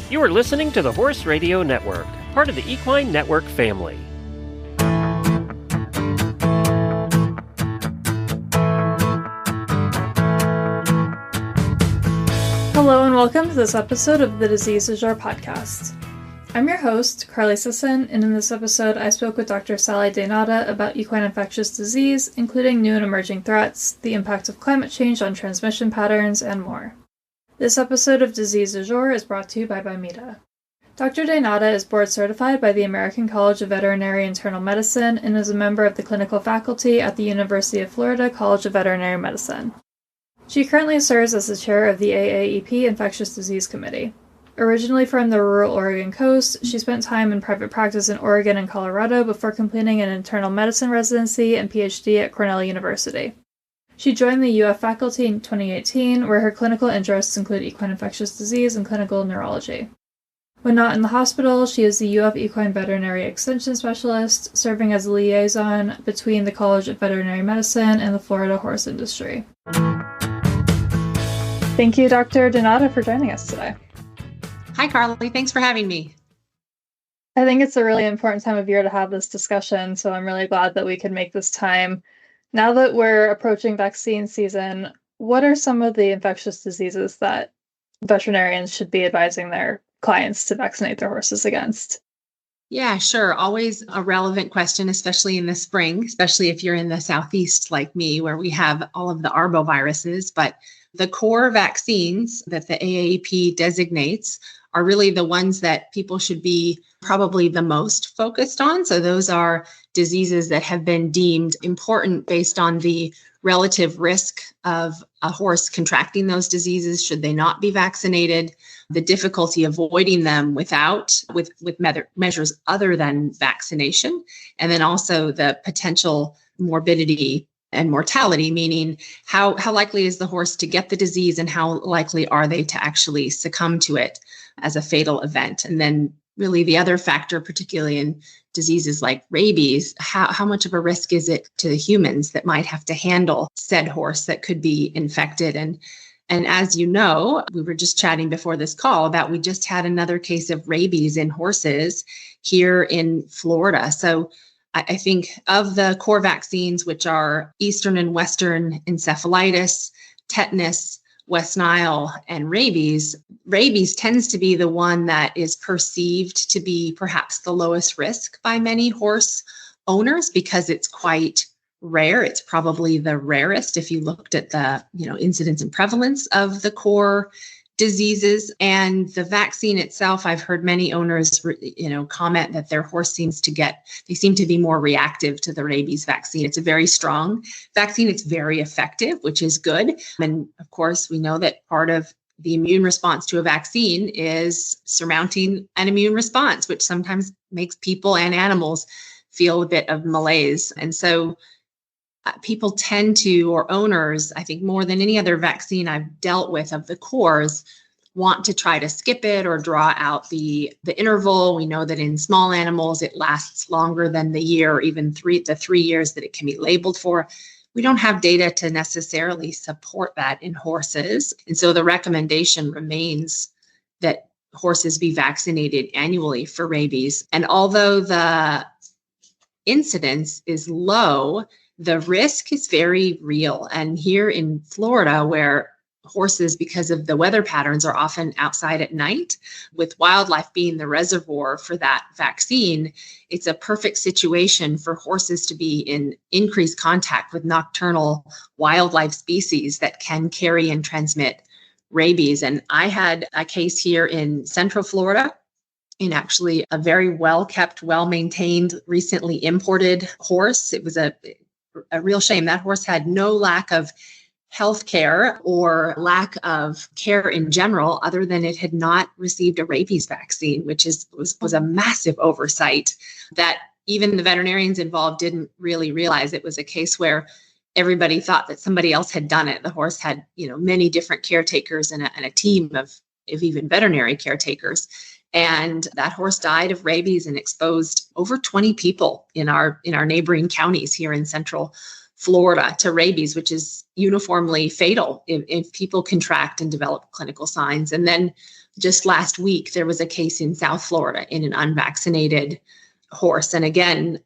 You are listening to the Horse Radio Network, part of the Equine Network family. Hello and welcome to this episode of the Disease Du Jour podcast. I'm your host, Carly Sisson, and in this episode I spoke with Dr. Sally DeNotta about equine infectious disease, including new and emerging threats, the impact of climate change on transmission patterns, and more. This episode of Disease Du Jour is brought to you by Bimeda. Dr. DeNotta is board certified by the American College of Veterinary Internal Medicine and is a member of the clinical faculty at the University of Florida College of Veterinary Medicine. She currently serves as the chair of the AAEP Infectious Disease Committee. Originally from the rural Oregon coast, she spent time in private practice in Oregon and Colorado before completing an internal medicine residency and PhD at Cornell University. She joined the UF faculty in 2018, where her clinical interests include equine infectious disease and clinical neurology. When not in the hospital, she is the UF Equine Veterinary Extension Specialist, serving as a liaison between the College of Veterinary Medicine and the Florida horse industry. Thank you, Dr. DeNotta, for joining us today. Hi, Carly. Thanks for having me. I think it's a really important time of year to have this discussion, so I'm really glad that we could make this time. Now that we're approaching vaccine season, what are some of the infectious diseases that veterinarians should be advising their clients to vaccinate their horses against? Yeah, sure. Always a relevant question, especially in the spring, especially if you're in the Southeast like me, where we have all of the arboviruses. But the core vaccines that the AAEP designates are really the ones that people should be probably the most focused on. So those are diseases that have been deemed important based on the relative risk of a horse contracting those diseases should they not be vaccinated, the difficulty avoiding them with measures other than vaccination, and then also the potential morbidity and mortality, meaning how likely is the horse to get the disease and how likely are they to actually succumb to it as a fatal event. And then really the other factor, particularly in diseases like rabies, how much of a risk is it to the humans that might have to handle said horse that could be infected. And as you know, we were just chatting before this call about we just had another case of rabies in horses here in Florida. So I think of the core vaccines, which are Eastern and Western encephalitis, tetanus, West Nile, and rabies tends to be the one that is perceived to be perhaps the lowest risk by many horse owners because it's quite rare. It's probably the rarest if you looked at the, incidence and prevalence of the core diseases. And the vaccine itself, I've heard many owners, comment that their horse seem to be more reactive to the rabies vaccine. It's a very strong vaccine. It's very effective, which is good. And of course, we know that part of the immune response to a vaccine is surmounting an immune response, which sometimes makes people and animals feel a bit of malaise. And so people tend to, or owners, I think more than any other vaccine I've dealt with of the cores, want to try to skip it or draw out the interval. We know that in small animals, it lasts longer than the year, or even the 3 years that it can be labeled for. We don't have data to necessarily support that in horses. And so the recommendation remains that horses be vaccinated annually for rabies. And although the incidence is low, the risk is very real. And here in Florida, where horses, because of the weather patterns, are often outside at night, with wildlife being the reservoir for that vaccine, it's a perfect situation for horses to be in increased contact with nocturnal wildlife species that can carry and transmit rabies. And I had a case here in Central Florida, in actually a very well-kept, well-maintained, recently imported horse. It was a real shame. That horse had no lack of health care or lack of care in general, other than it had not received a rabies vaccine, which was a massive oversight that even the veterinarians involved didn't really realize. It was a case where everybody thought that somebody else had done it. The horse had, many different caretakers and a team of even veterinary caretakers. And that horse died of rabies and exposed over 20 people in our neighboring counties here in Central Florida to rabies, which is uniformly fatal if people contract and develop clinical signs. And then just last week, there was a case in South Florida in an unvaccinated horse. And again,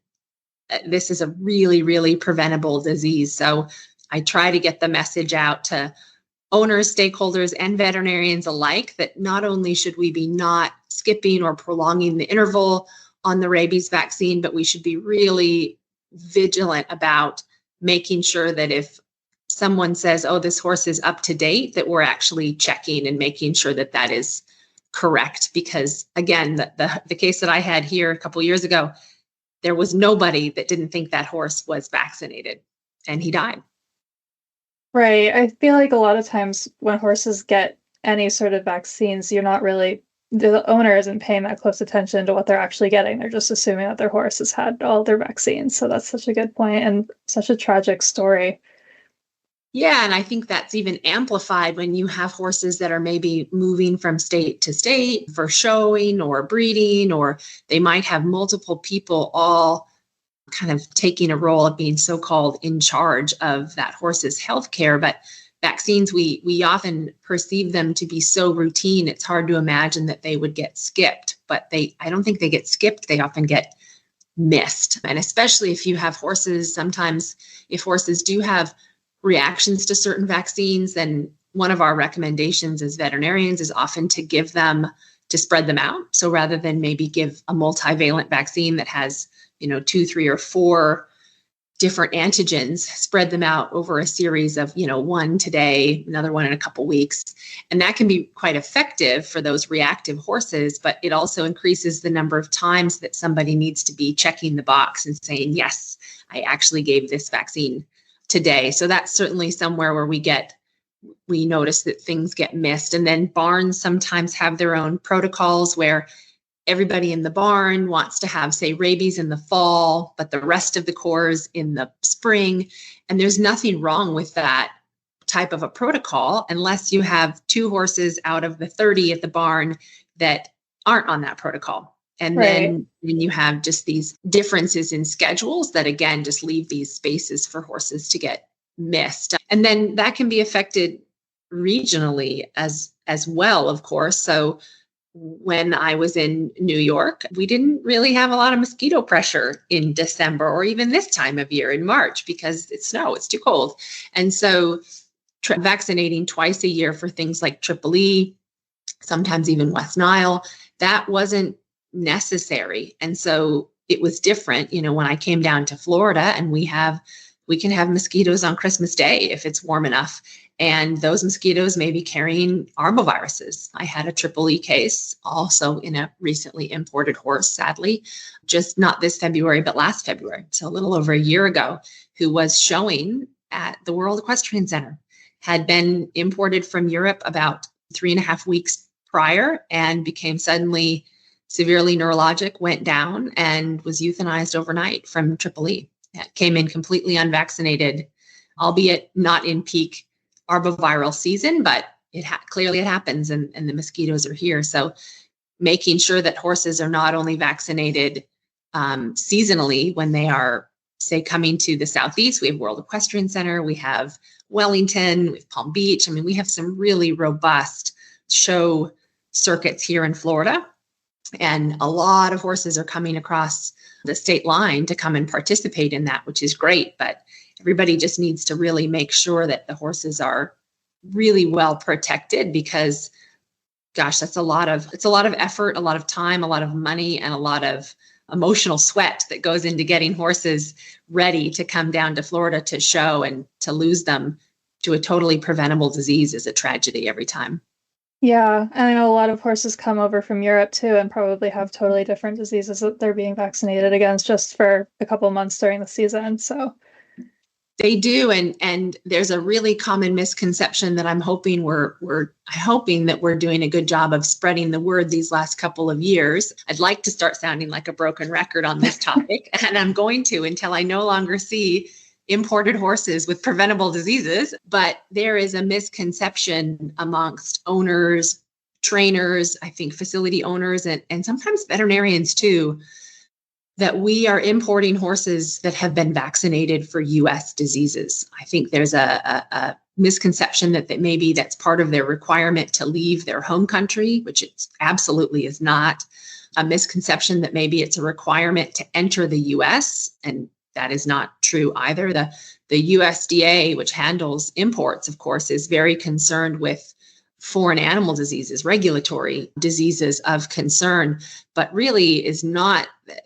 this is a really, really preventable disease. So I try to get the message out to owners, stakeholders, and veterinarians alike that not only should we be not skipping or prolonging the interval on the rabies vaccine, but we should be really vigilant about making sure that if someone says, oh, this horse is up to date, that we're actually checking and making sure that that is correct. Because again, the case that I had here a couple years ago, there was nobody that didn't think that horse was vaccinated, and he died. Right. I feel like a lot of times when horses get any sort of vaccines, the owner isn't paying that close attention to what they're actually getting. They're just assuming that their horse has had all their vaccines. So that's such a good point and such a tragic story. Yeah, and I think that's even amplified when you have horses that are maybe moving from state to state for showing or breeding, or they might have multiple people all kind of taking a role of being so-called in charge of that horse's health care. But vaccines, we often perceive them to be so routine, it's hard to imagine that they would get skipped. But I don't think they get skipped, they often get missed. And especially if you have horses, sometimes if horses do have reactions to certain vaccines, then one of our recommendations as veterinarians is often to spread them out. So rather than maybe give a multivalent vaccine that has 2, 3, or 4 different antigens, spread them out over a series of, one today, another one in a couple weeks. And that can be quite effective for those reactive horses, but it also increases the number of times that somebody needs to be checking the box and saying, yes, I actually gave this vaccine today. So that's certainly somewhere where we notice that things get missed. And then barns sometimes have their own protocols where everybody in the barn wants to have, say, rabies in the fall, but the rest of the cores in the spring. And there's nothing wrong with that type of a protocol unless you have 2 horses out of the 30 at the barn that aren't on that protocol. And then you have just these differences in schedules that, again, just leave these spaces for horses to get missed. And then that can be affected regionally as well, of course. So when I was in New York, we didn't really have a lot of mosquito pressure in December or even this time of year in March because it's snow, it's too cold. And so vaccinating twice a year for things like Triple E, sometimes even West Nile, that wasn't necessary. And so it was different, when I came down to Florida, and we can have mosquitoes on Christmas Day if it's warm enough. And those mosquitoes may be carrying arboviruses. I had a Triple E case also in a recently imported horse, sadly, just not this February, but last February. So a little over a year ago, who was showing at the World Equestrian Center, had been imported from Europe about 3.5 weeks prior and became suddenly severely neurologic, went down, and was euthanized overnight from Triple E. Came in completely unvaccinated, albeit not in peak arboviral season, but clearly it happens, and the mosquitoes are here. So making sure that horses are not only vaccinated seasonally when they are, say, coming to the Southeast. We have World Equestrian Center, we have Wellington, we have Palm Beach. I mean, we have some really robust show circuits here in Florida. And a lot of horses are coming across the state line to come and participate in that, which is great. But everybody just needs to really make sure that the horses are really well protected because, gosh, it's a lot of effort, a lot of time, a lot of money, and a lot of emotional sweat that goes into getting horses ready to come down to Florida to show, and to lose them to a totally preventable disease is a tragedy every time. Yeah, and I know a lot of horses come over from Europe too and probably have totally different diseases that they're being vaccinated against just for a couple months during the season. So they do, and there's a really common misconception that I'm hoping we're doing a good job of spreading the word these last couple of years. I'd like to start sounding like a broken record on this topic, and I'm going to until I no longer see imported horses with preventable diseases. But there is a misconception amongst owners, trainers, I think facility owners, and sometimes veterinarians too, that we are importing horses that have been vaccinated for U.S. diseases. I think there's a misconception that maybe that's part of their requirement to leave their home country, which it absolutely is not. A misconception that maybe it's a requirement to enter the U.S., and that is not true either. The USDA, which handles imports, of course, is very concerned with foreign animal diseases, regulatory diseases of concern, but really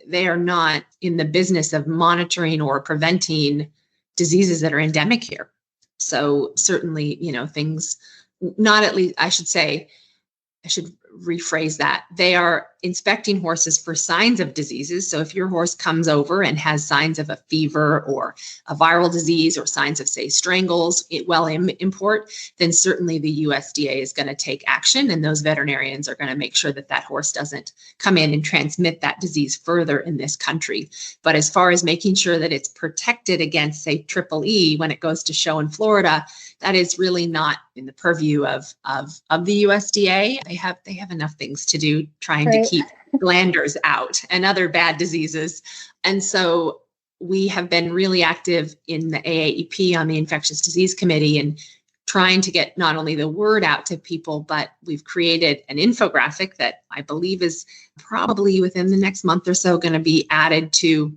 they are not in the business of monitoring or preventing diseases that are endemic here. So certainly, things not at least, I should rephrase that. They are inspecting horses for signs of diseases. So if your horse comes over and has signs of a fever or a viral disease or signs of, say, strangles while in import, then certainly the USDA is going to take action, and those veterinarians are going to make sure that that horse doesn't come in and transmit that disease further in this country. But as far as making sure that it's protected against, say, triple E when it goes to show in Florida, that is really not in the purview of the USDA. They have enough things to do trying to keep glanders out and other bad diseases. And so we have been really active in the AAEP on the Infectious Disease Committee and trying to get not only the word out to people, but we've created an infographic that I believe is probably within the next month or so going to be added to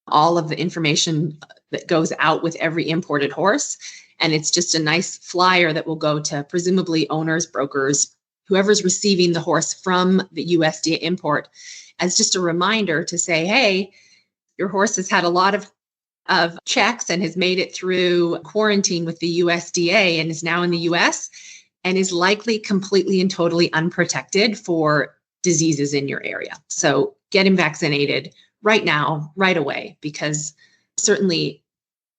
all of the information that goes out with every imported horse. And it's just a nice flyer that will go to presumably owners, brokers, whoever's receiving the horse from the USDA import, as just a reminder to say, hey, your horse has had a lot of checks and has made it through quarantine with the USDA and is now in the US and is likely completely and totally unprotected for diseases in your area. So get him vaccinated right now, right away, because certainly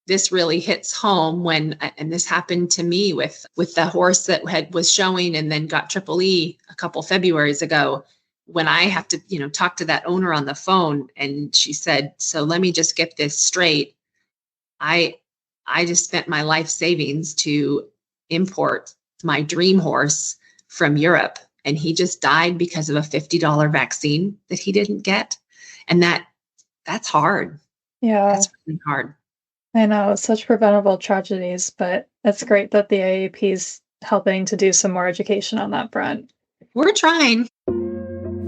this really hits home and this happened to me with the horse that was showing and then got triple E a couple Februaries ago, when I have to, talk to that owner on the phone. And she said, so let me just get this straight. I just spent my life savings to import my dream horse from Europe, and he just died because of a $50 vaccine that he didn't get. And that's hard. Yeah. That's really hard. I know, it's such preventable tragedies, but it's great that the AAP is helping to do some more education on that front. We're trying.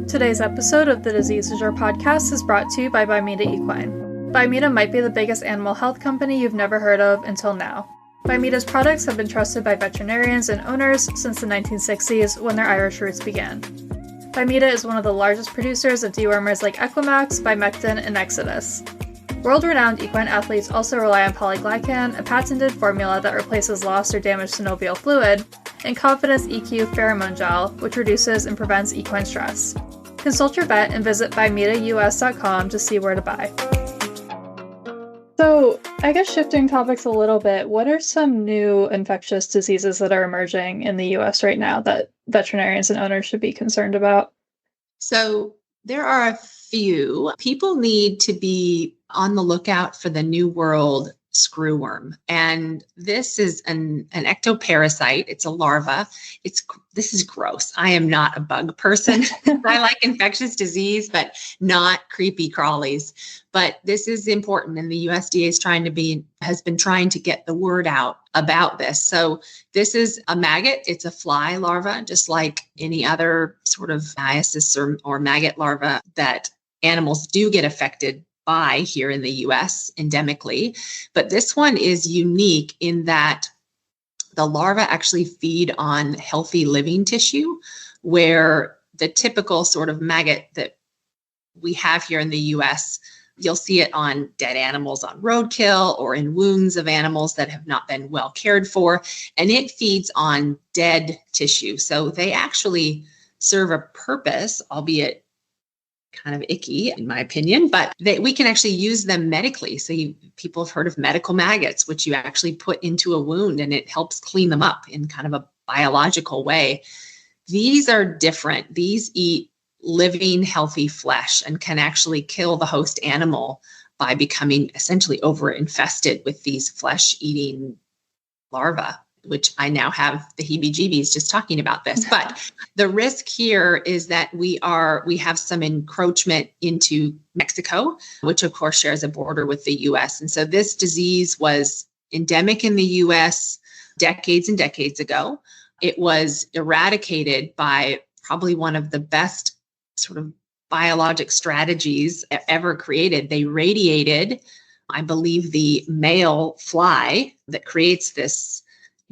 Today's episode of the Disease Du Jour podcast is brought to you by Bimeda Equine. Bimeda might be the biggest animal health company you've never heard of until now. Bimeda's products have been trusted by veterinarians and owners since the 1960s, when their Irish roots began. Bimeda is one of the largest producers of dewormers like Equimax, Bimectin, and Exodus. World-renowned equine athletes also rely on polyglycan, a patented formula that replaces lost or damaged synovial fluid, and Confidence EQ pheromone gel, which reduces and prevents equine stress. Consult your vet and visit BimedaUS.com to see where to buy. So, I guess shifting topics a little bit, what are some new infectious diseases that are emerging in the US right now that veterinarians and owners should be concerned about? So, there are a few. People need to be on the lookout for the New World screwworm. And this is an ectoparasite. It's a larva. This is gross. I am not a bug person. I like infectious disease, but not creepy crawlies. But this is important, and the USDA has been trying to get the word out about this. So this is a maggot. It's a fly larva, just like any other sort of myiasis or maggot larva that animals do get affected by here in the US endemically. But this one is unique in that the larvae actually feed on healthy living tissue, where the typical sort of maggot that we have here in the US, you'll see it on dead animals on roadkill or in wounds of animals that have not been well cared for, and it feeds on dead tissue. So they actually serve a purpose, albeit kind of icky in my opinion, but we can actually use them medically. So people have heard of medical maggots, which you actually put into a wound and it helps clean them up in kind of a biological way. These are different. These eat living, healthy flesh and can actually kill the host animal by becoming essentially over-infested with these flesh-eating larvae. which I now have the heebie-jeebies just talking about this. But the risk here is that we have some encroachment into Mexico, which of course shares a border with the US. And so this disease was endemic in the US decades and decades ago. It was eradicated by probably one of the best sort of biologic strategies ever created. They radiated, I believe, the male fly that creates this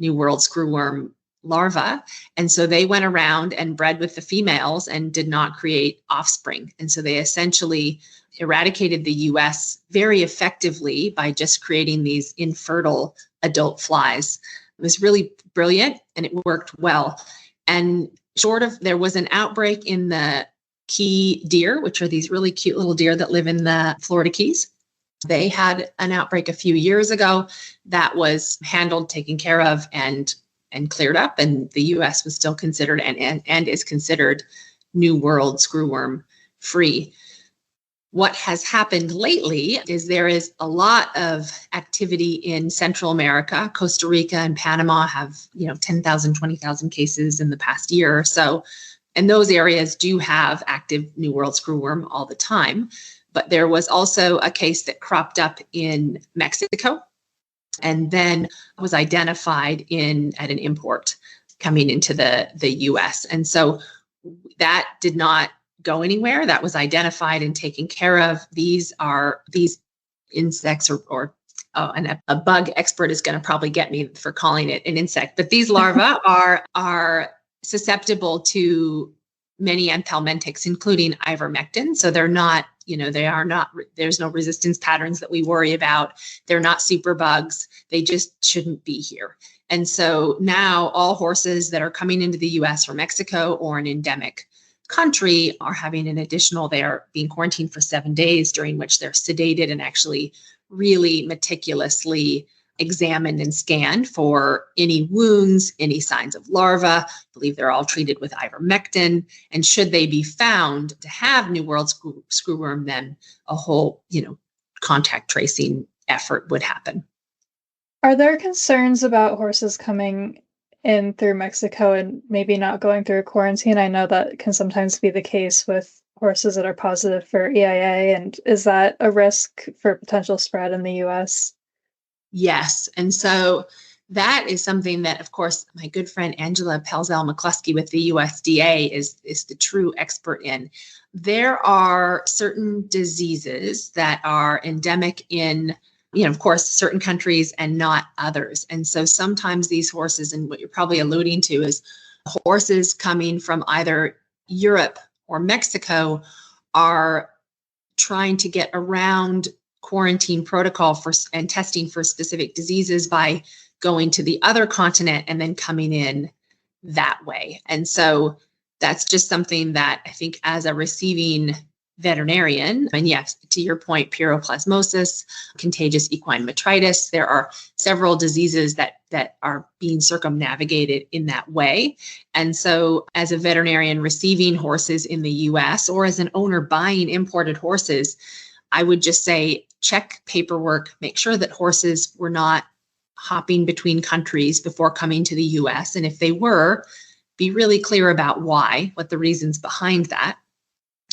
New World screwworm larva. And so they went around and bred with the females and did not create offspring. And so they essentially eradicated the US very effectively by just creating these infertile adult flies. It was really brilliant and it worked well. And there was an outbreak in the key deer, which are these really cute little deer that live in the Florida Keys. They had an outbreak a few years ago that was handled, taken care of, and cleared up. And the US was still considered and is considered New World screwworm free. What has happened lately is there is a lot of activity in Central America. Costa Rica and Panama have, 10,000, 20,000 cases in the past year or so. And those areas do have active New World screwworm all the time. But there was also a case that cropped up in Mexico and then was identified at an import coming into the US. And so that did not go anywhere. That was identified and taken care of. These insects and a bug expert is going to probably get me for calling it an insect, but these larvae are susceptible to many anthelmintics, including ivermectin. So they're not, there's no resistance patterns that we worry about. They're not super bugs. They just shouldn't be here. And so now all horses that are coming into the US from Mexico or an endemic country are having they are being quarantined for 7 days, during which they're sedated and actually really meticulously examined and scanned for any wounds, any signs of larvae. I believe they're all treated with ivermectin. And should they be found to have New World screwworm, then a whole, contact tracing effort would happen. Are there concerns about horses coming in through Mexico and maybe not going through quarantine? I know that can sometimes be the case with horses that are positive for EIA. And is that a risk for potential spread in the US? Yes. And so that is something that, of course, my good friend Angela Pelzel-McCluskey with the USDA is the true expert in. There are certain diseases that are endemic in, of course, certain countries and not others. And so sometimes these horses, and what you're probably alluding to is horses coming from either Europe or Mexico, are trying to get around quarantine protocol and testing for specific diseases by going to the other continent and then coming in that way. And so that's just something that I think as a receiving veterinarian, and yes, to your point, pyroplasmosis, contagious equine metritis, there are several diseases that are being circumnavigated in that way. And so as a veterinarian receiving horses in the US or as an owner buying imported horses, I would just say, check paperwork, make sure that horses were not hopping between countries before coming to the US. And if they were, be really clear about why, what the reasons behind that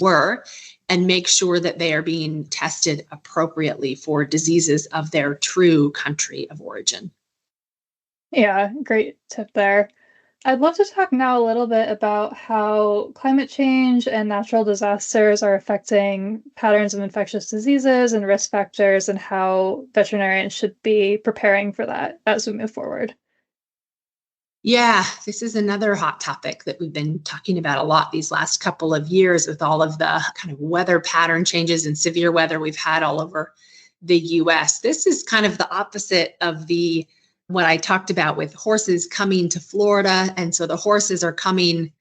were, and make sure that they are being tested appropriately for diseases of their true country of origin. Yeah, great tip there. I'd love to talk now a little bit about how climate change and natural disasters are affecting patterns of infectious diseases and risk factors, and how veterinarians should be preparing for that as we move forward. Yeah, this is another hot topic that we've been talking about a lot these last couple of years with all of the kind of weather pattern changes and severe weather we've had all over the US. This is kind of the opposite of what I talked about with horses coming to Florida. And so the horses are coming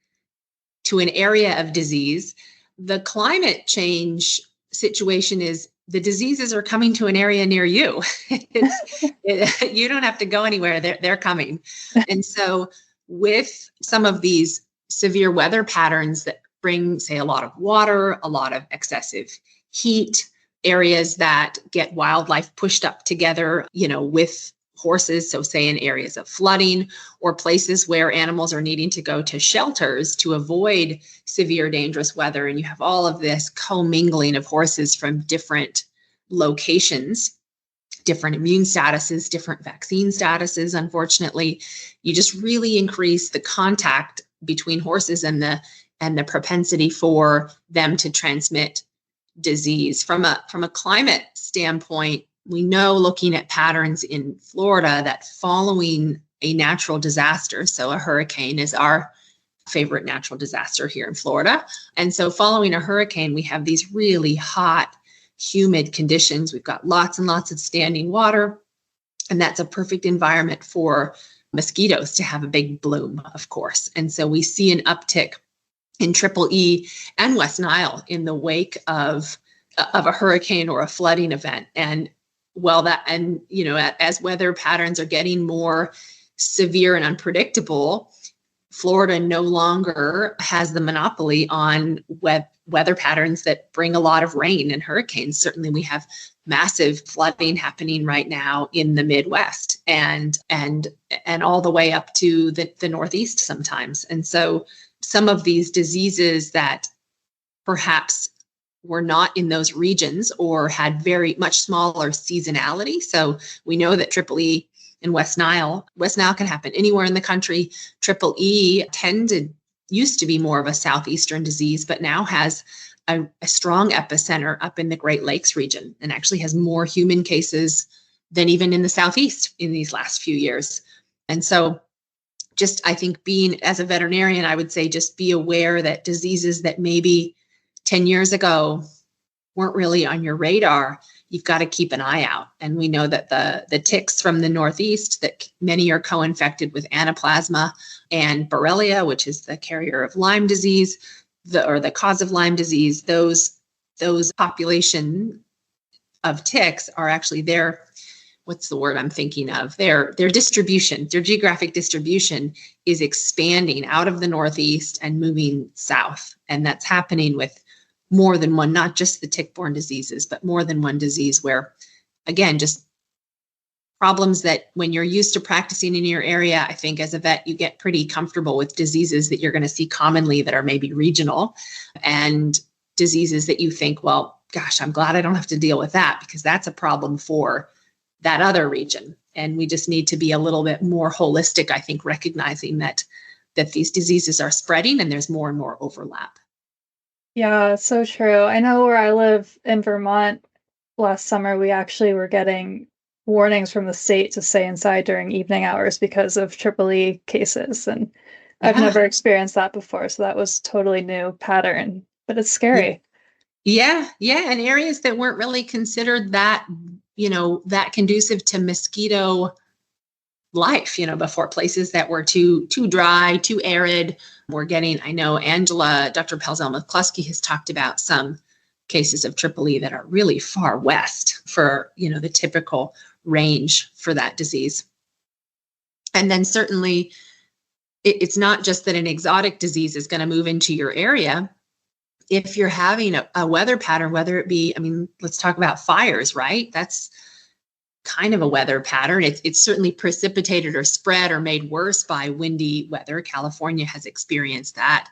to an area of disease. The climate change situation is the diseases are coming to an area near you. You don't have to go anywhere. They're coming. And so with some of these severe weather patterns that bring, say, a lot of water, a lot of excessive heat, areas that get wildlife pushed up together, with horses. So say in areas of flooding or places where animals are needing to go to shelters to avoid severe dangerous weather. And you have all of this commingling of horses from different locations, different immune statuses, different vaccine statuses. Unfortunately, you just really increase the contact between horses and the propensity for them to transmit disease. From a climate standpoint, we know, looking at patterns in Florida, that following a natural disaster, so a hurricane is our favorite natural disaster here in Florida. And so following a hurricane, we have these really hot, humid conditions. We've got lots and lots of standing water, and that's a perfect environment for mosquitoes to have a big bloom, of course. And so we see an uptick in Triple E and West Nile in the wake of a hurricane or a flooding event. And as weather patterns are getting more severe and unpredictable, Florida no longer has the monopoly on weather patterns that bring a lot of rain and hurricanes. Certainly, we have massive flooding happening right now in the Midwest and all the way up to the Northeast sometimes. And so some of these diseases that perhaps were not in those regions or had very much smaller seasonality. So we know that Triple E and West Nile can happen anywhere in the country. Triple E used to be more of a southeastern disease, but now has a strong epicenter up in the Great Lakes region and actually has more human cases than even in the Southeast in these last few years. And so I think being, as a veterinarian, I would say just be aware that diseases that maybe 10 years ago weren't really on your radar, you've got to keep an eye out. And we know that the ticks from the Northeast, that many are co-infected with Anaplasma and Borrelia, which is the carrier of Lyme disease, the cause of Lyme disease. Those population of ticks are actually what's the word I'm thinking of? Their distribution, their geographic distribution is expanding out of the Northeast and moving south. And that's happening with more than one, not just the tick-borne diseases, but more than one disease where, again, just problems that when you're used to practicing in your area, I think as a vet, you get pretty comfortable with diseases that you're going to see commonly that are maybe regional, and diseases that you think, well, gosh, I'm glad I don't have to deal with that because that's a problem for that other region. And we just need to be a little bit more holistic, I think, recognizing that these diseases are spreading and there's more and more overlap. Yeah, so true. I know where I live in Vermont, last summer, we actually were getting warnings from the state to stay inside during evening hours because of Triple E cases. And I've never experienced that before. So that was totally new pattern, but it's scary. Yeah. And areas that weren't really considered that conducive to mosquito life, before, places that were too dry, too arid. We're getting, I know Dr. Pelzel-McCluskey has talked about some cases of Triple E that are really far west for, the typical range for that disease. And then certainly it's not just that an exotic disease is going to move into your area. If you're having a weather pattern, whether it be, let's talk about fires, right? That's kind of a weather pattern. It's certainly precipitated or spread or made worse by windy weather. California has experienced that.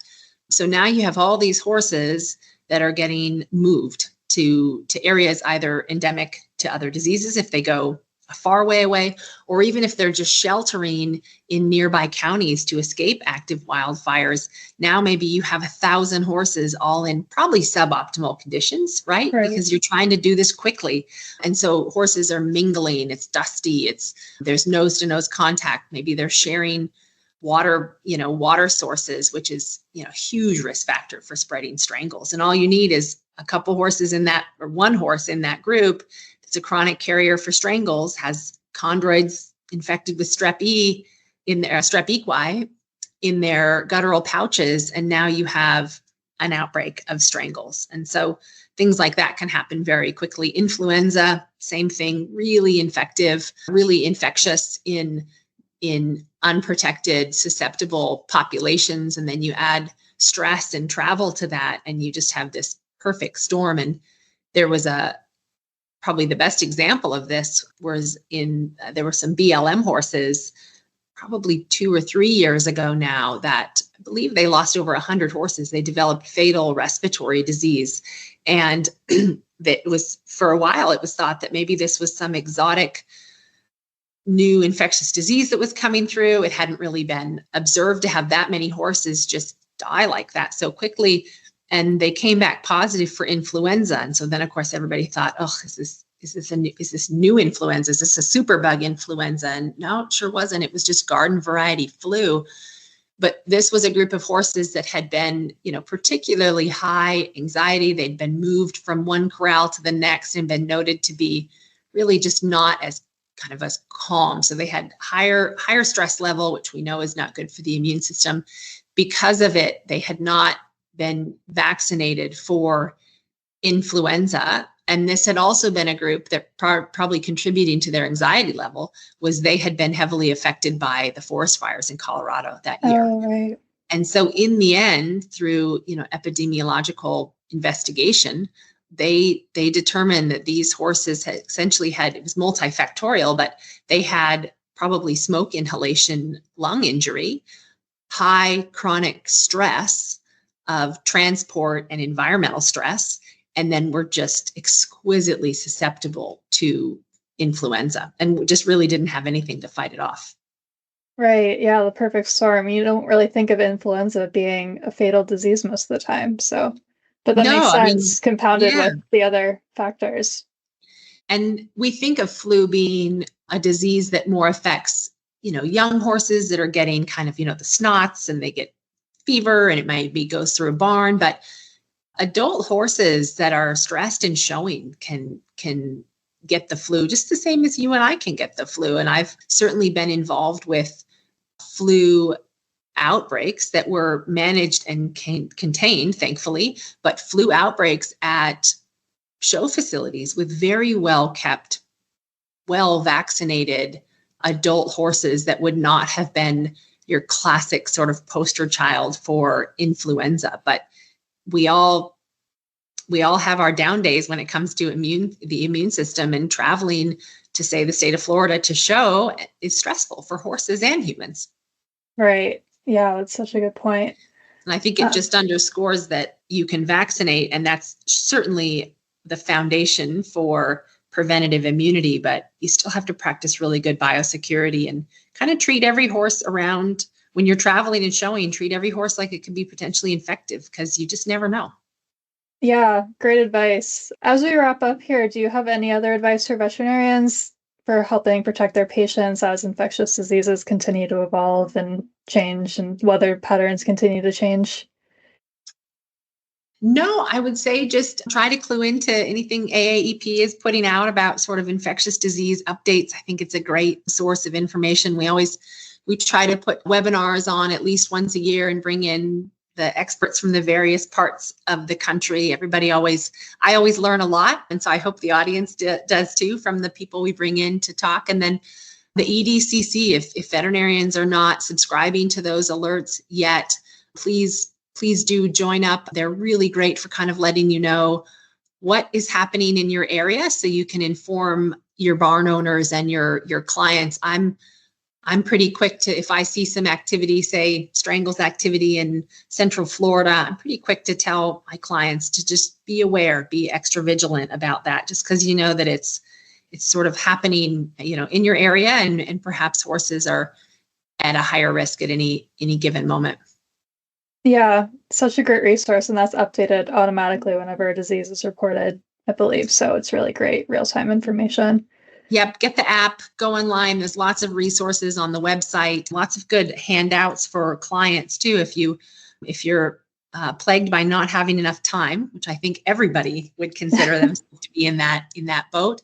So now you have all these horses that are getting moved to areas either endemic to other diseases if they go a far way away, or even if they're just sheltering in nearby counties to escape active wildfires. Now maybe you have 1,000 horses all in probably suboptimal conditions, right? Because you're trying to do this quickly. And so horses are mingling, it's dusty, there's nose to nose contact. Maybe they're sharing water sources, which is, a huge risk factor for spreading strangles. And all you need is a couple horses in that, or one horse in that group that's a chronic carrier for strangles, has chondroids infected with strep equi in their guttural pouches, and now you have an outbreak of strangles. And so things like that can happen very quickly. Influenza, same thing, really infective, really infectious in unprotected, susceptible populations. And then you add stress and travel to that, and you just have this perfect storm. And there was a probably the best example of this was there were some BLM horses probably 2 or 3 years ago now that I believe they lost over 100 horses. They developed fatal respiratory disease. And that was, for a while, it was thought that maybe this was some exotic new infectious disease that was coming through. It hadn't really been observed to have that many horses just die like that so quickly. And they came back positive for influenza. And so then, of course, everybody thought, oh, is this new influenza? Is this a superbug influenza? And no, it sure wasn't. It was just garden variety flu. But this was a group of horses that had been, particularly high anxiety. They'd been moved from one corral to the next and been noted to be really just not as calm. So they had higher stress level, which we know is not good for the immune system. Because of it, they had not been vaccinated for influenza. And this had also been a group that probably contributing to their anxiety level was they had been heavily affected by the forest fires in Colorado that year. Oh, right. And so in the end, through epidemiological investigation, they determined that these horses had essentially it was multifactorial, but they had probably smoke inhalation lung injury, high chronic stress of transport and environmental stress, and then we're just exquisitely susceptible to influenza and just really didn't have anything to fight it off. Right. Yeah, the perfect storm. You don't really think of influenza being a fatal disease most of the time. But that makes sense, compounded with the other factors. And we think of flu being a disease that more affects, young horses that are getting kind of, the snots and they get fever and it might goes through a barn, but adult horses that are stressed and showing can get the flu just the same as you and I can get the flu. And I've certainly been involved with flu outbreaks that were managed and contained, thankfully, but flu outbreaks at show facilities with very well kept, well vaccinated adult horses that would not have been your classic sort of poster child for influenza. But we all have our down days when it comes to the immune system, and traveling to, say, the state of Florida to show is stressful for horses and humans. Right. Yeah, that's such a good point. And I think it just underscores that you can vaccinate, and that's certainly the foundation for preventative immunity, but you still have to practice really good biosecurity and kind of treat every horse around when you're traveling and showing, treat every horse like it could be potentially infective, because you just never know. Yeah, great advice. As we wrap up here, do you have any other advice for veterinarians for helping protect their patients as infectious diseases continue to evolve and change and weather patterns continue to change? No, I would say just try to clue into anything AAEP is putting out about sort of infectious disease updates. I think it's a great source of information. We try to put webinars on at least once a year and bring in the experts from the various parts of the country. I always learn a lot. And so I hope the audience does too, from the people we bring in to talk. And then the EDCC, if veterinarians are not subscribing to those alerts yet, please do join up. They're really great for kind of letting you know what is happening in your area so you can inform your barn owners and your clients. I'm pretty quick to, if I see some activity, say strangles activity in Central Florida, I'm pretty quick to tell my clients to just be aware, be extra vigilant about that, just because you know that it's sort of happening, in your area, and perhaps horses are at a higher risk at any given moment. Yeah, such a great resource, and that's updated automatically whenever a disease is reported, I believe. So it's really great real-time information. Yep, get the app, go online. There's lots of resources on the website, lots of good handouts for clients too. If you're plagued by not having enough time, which I think everybody would consider themselves to be in that boat,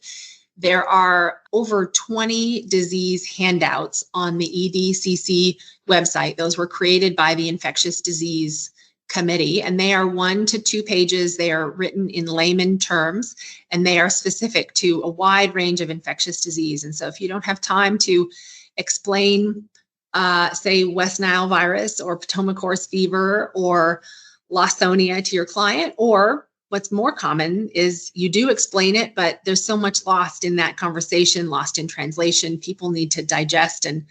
there are over 20 disease handouts on the EDCC website. Those were created by the Infectious Disease Committee, and they are 1 to 2 pages. They are written in layman terms, and they are specific to a wide range of infectious disease. And so if you don't have time to explain, say, West Nile virus or Potomac horse fever or Lawsonia to your client, or what's more common is you do explain it, but there's so much lost in that conversation, lost in translation. People need to digest and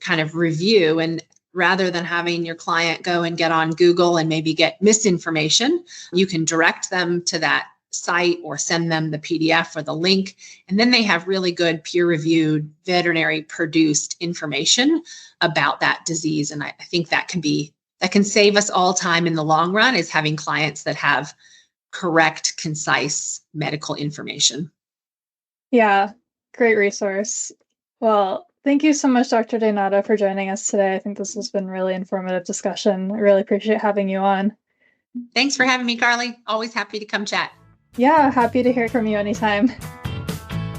kind of review. And rather than having your client go and get on Google and maybe get misinformation, you can direct them to that site or send them the PDF or the link. And then they have really good peer-reviewed, veterinary produced information about that disease. And I think that can save us all time in the long run, is having clients that have correct, concise medical information. Yeah, great resource. Well, thank you so much, Dr. DeNotta, for joining us today. I think this has been a really informative discussion. I really appreciate having you on. Thanks for having me, Carly. Always happy to come chat. Yeah, happy to hear from you anytime.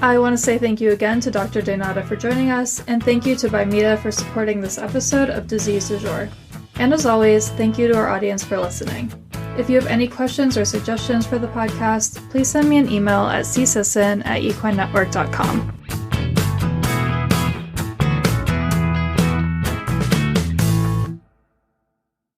I want to say thank you again to Dr. DeNotta for joining us, and thank you to Bimeda for supporting this episode of Disease Du Jour. And as always, thank you to our audience for listening. If you have any questions or suggestions for the podcast, please send me an email at csisson@equinenetwork.com.